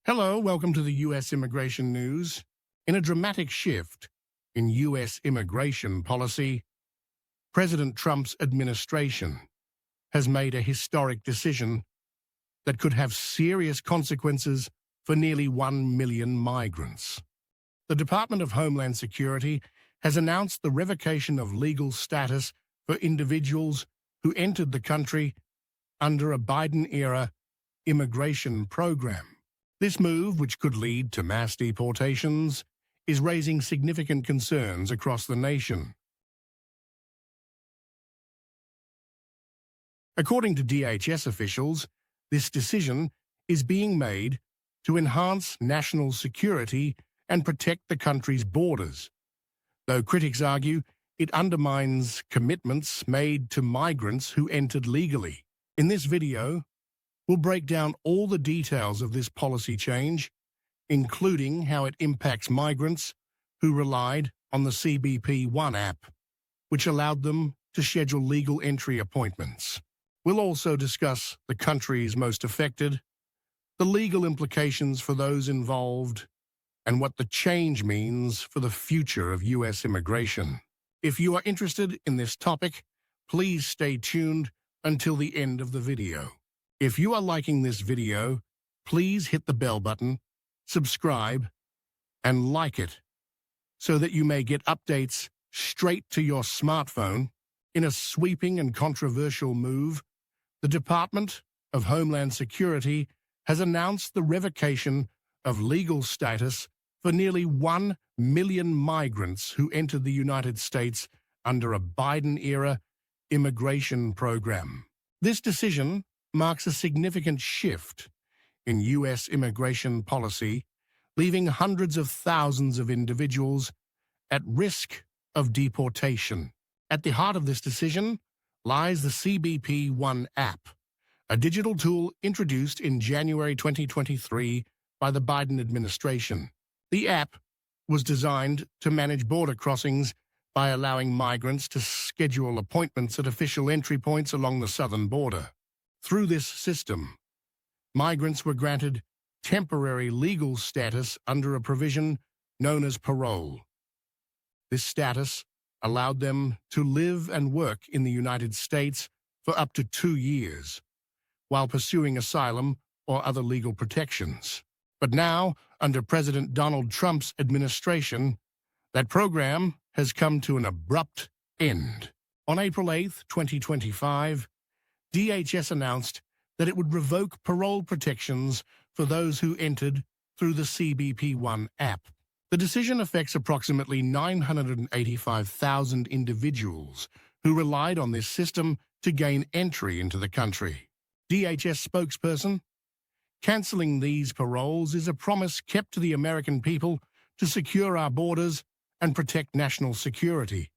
Hello, welcome to the U.S. immigration news. In a dramatic shift in U.S. immigration policy, President Trump's administration has made a historic decision that could have serious consequences for nearly 1 million migrants. The Department of Homeland Security has announced the revocation of legal status for individuals who entered the country under a Biden-era immigration program. This move, which could lead to mass deportations, is raising significant concerns across the nation. According to DHS officials, this decision is being made to enhance national security and protect the country's borders, though critics argue it undermines commitments made to migrants who entered legally. In this video, we'll break down all the details of this policy change, including how it impacts migrants who relied on the CBP One app, which allowed them to schedule legal entry appointments. We'll also discuss the countries most affected, the legal implications for those involved, and what the change means for the future of U.S. immigration. If you are interested in this topic, please stay tuned until the end of the video. If you are liking this video, please hit the bell button, subscribe, and like it so that you may get updates straight to your smartphone. In a sweeping and controversial move, the Department of Homeland Security has announced the revocation of legal status for nearly 1 million migrants who entered the United States under a Biden-era immigration program. This decision marks a significant shift in U.S. immigration policy, leaving hundreds of thousands of individuals at risk of deportation. At the heart of this decision lies the CBP One app, a digital tool introduced in January 2023 by the Biden administration. The app was designed to manage border crossings by allowing migrants to schedule appointments at official entry points along the southern border. Through this system, migrants were granted temporary legal status under a provision known as parole. This status allowed them to live and work in the United States for up to 2 years, while pursuing asylum or other legal protections. But now, under President Donald Trump's administration, that program has come to an abrupt end. On April 8, 2025, DHS announced that it would revoke parole protections for those who entered through the CBP One app. The decision affects approximately 985,000 individuals who relied on this system to gain entry into the country. DHS spokesperson, "Canceling these paroles is a promise kept to the American people to secure our borders and protect national security.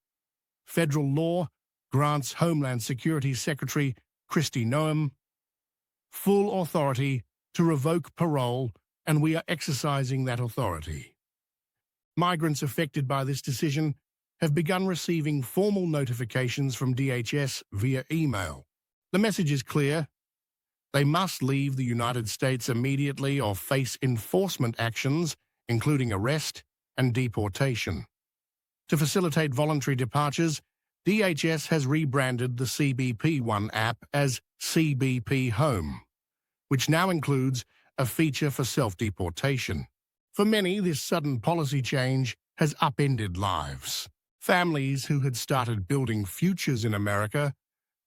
Federal law grants Homeland Security Secretary Kristi Noem full authority to revoke parole, and we are exercising that authority." Migrants affected by this decision have begun receiving formal notifications from DHS via email. The message is clear. They must leave the United States immediately or face enforcement actions, including arrest and deportation. To facilitate voluntary departures, DHS has rebranded the CBP One app as CBP Home, which now includes a feature for self-deportation. For many, this sudden policy change has upended lives. Families who had started building futures in America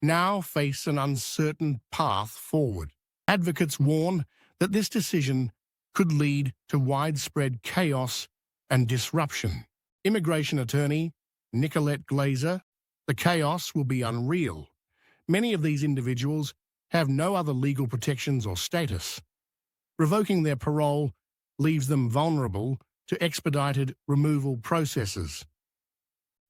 now face an uncertain path forward. Advocates warn that this decision could lead to widespread chaos and disruption. Immigration attorney Nicolette Glazer, "The chaos will be unreal. Many of these individuals have no other legal protections or status. Revoking their parole leaves them vulnerable to expedited removal processes."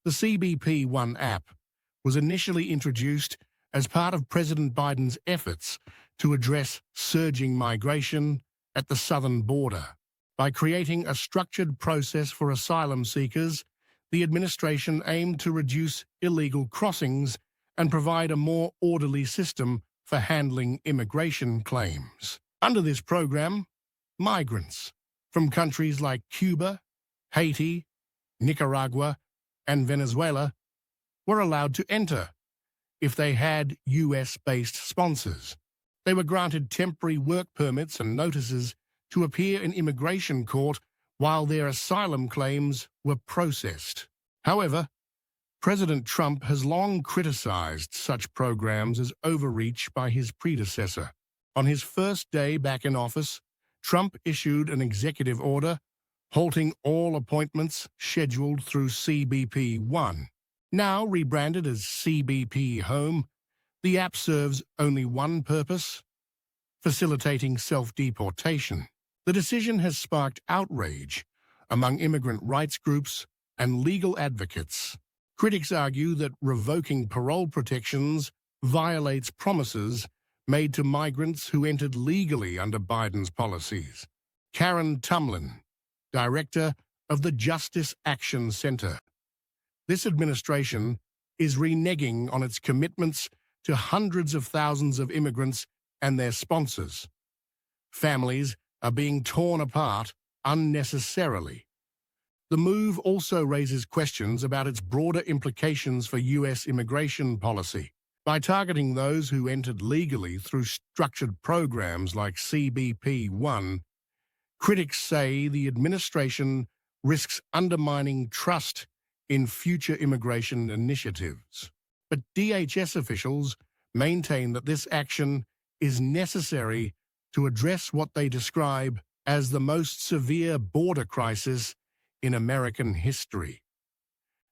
The CBP One app was initially introduced as part of President Biden's efforts to address surging migration at the southern border. By creating a structured process for asylum seekers, the administration aimed to reduce illegal crossings and provide a more orderly system for handling immigration claims. Under this program, migrants from countries like Cuba, Haiti, Nicaragua, and Venezuela were allowed to enter if they had US-based sponsors. They were granted temporary work permits and notices to appear in immigration court while their asylum claims were processed. However, President Trump has long criticized such programs as overreach by his predecessor. On his first day back in office, Trump issued an executive order halting all appointments scheduled through CBP 1. Now rebranded as CBP Home, the app serves only one purpose: facilitating self-deportation. The decision has sparked outrage among immigrant rights groups and legal advocates. Critics argue that revoking parole protections violates promises made to migrants who entered legally under Biden's policies. Karen Tumlin, director of the Justice Action Center. This administration is reneging on its commitments to hundreds of thousands of immigrants and their sponsors. Families are being torn apart unnecessarily. The move also raises questions about its broader implications for U.S. immigration policy. By targeting those who entered legally through structured programs like CBP 1, critics say the administration risks undermining trust in future immigration initiatives. But DHS officials maintain that this action is necessary to address what they describe as the most severe border crisis in American history.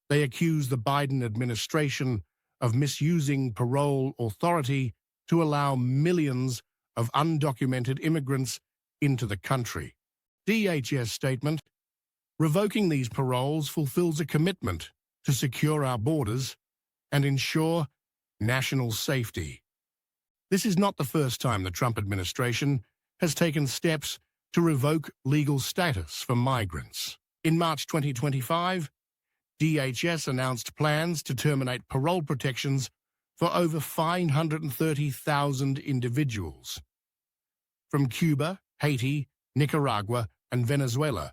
They accuse the Biden administration of misusing parole authority to allow millions of undocumented immigrants into the country. DHS statement: revoking these paroles fulfills a commitment to secure our borders and ensure national safety. This is not the first time the Trump administration has taken steps to revoke legal status for migrants. In March 2025, DHS announced plans to terminate parole protections for over 530,000 individuals from Cuba, Haiti, Nicaragua, and Venezuela,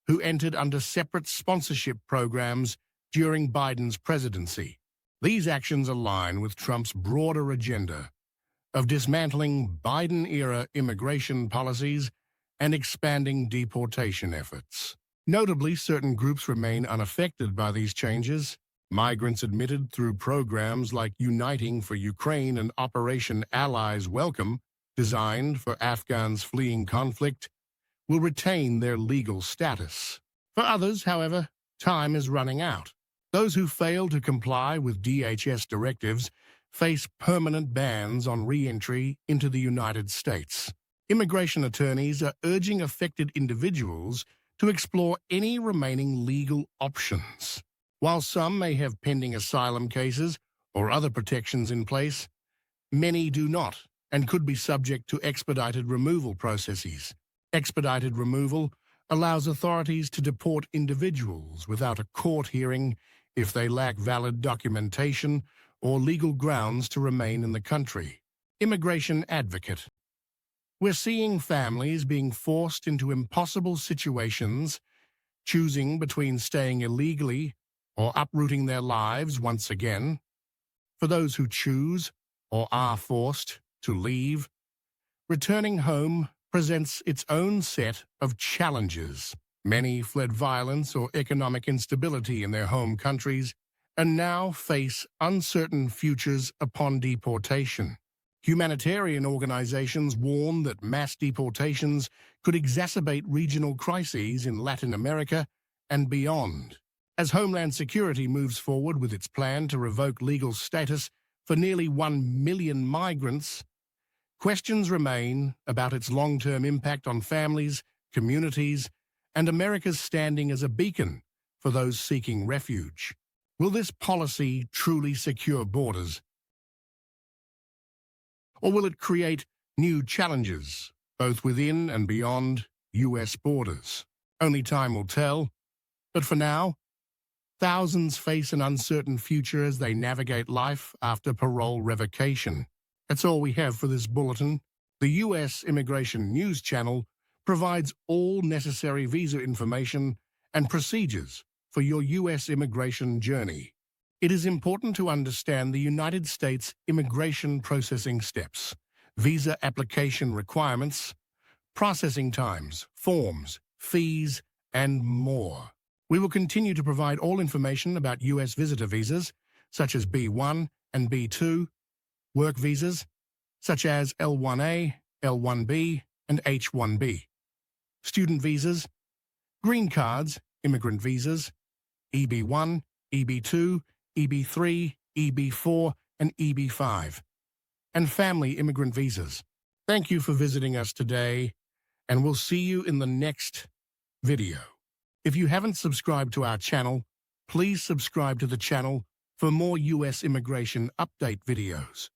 who entered under separate sponsorship programs during Biden's presidency. These actions align with Trump's broader agenda of dismantling Biden-era immigration policies and expanding deportation efforts. Notably, certain groups remain unaffected by these changes. Migrants admitted through programs like Uniting for Ukraine and Operation Allies Welcome, designed for Afghans fleeing conflict, will retain their legal status. For others, however, time is running out. Those who fail to comply with DHS directives face permanent bans on re-entry into the United States. Immigration attorneys are urging affected individuals to explore any remaining legal options. While some may have pending asylum cases or other protections in place, many do not and could be subject to expedited removal processes. Expedited removal allows authorities to deport individuals without a court hearing if they lack valid documentation or legal grounds to remain in the country. Immigration advocate: we're seeing families being forced into impossible situations, choosing between staying illegally or uprooting their lives once again. For those who choose or are forced to leave, returning home presents its own set of challenges. Many fled violence or economic instability in their home countries and now face uncertain futures upon deportation. Humanitarian organizations warn that mass deportations could exacerbate regional crises in Latin America and beyond. As Homeland Security moves forward with its plan to revoke legal status for nearly 1 million migrants, questions remain about its long-term impact on families, communities, and America's standing as a beacon for those seeking refuge. Will this policy truly secure borders? Or will it create new challenges, both within and beyond U.S. borders? Only time will tell. But for now, thousands face an uncertain future as they navigate life after parole revocation. That's all we have for this bulletin. The U.S. Immigration News Channel provides all necessary visa information and procedures for your U.S. immigration journey. It is important to understand the United States immigration processing steps, visa application requirements, processing times, forms, fees, and more. We will continue to provide all information about U.S. visitor visas, such as B1 and B2, work visas, such as L1A, L1B, and H1B, student visas, green cards, immigrant visas, EB1, EB2, EB3, EB4, and EB5, and family immigrant visas. Thank you for visiting us today, and we'll see you in the next video. If you haven't subscribed to our channel, please subscribe to the channel for more U.S. immigration update videos.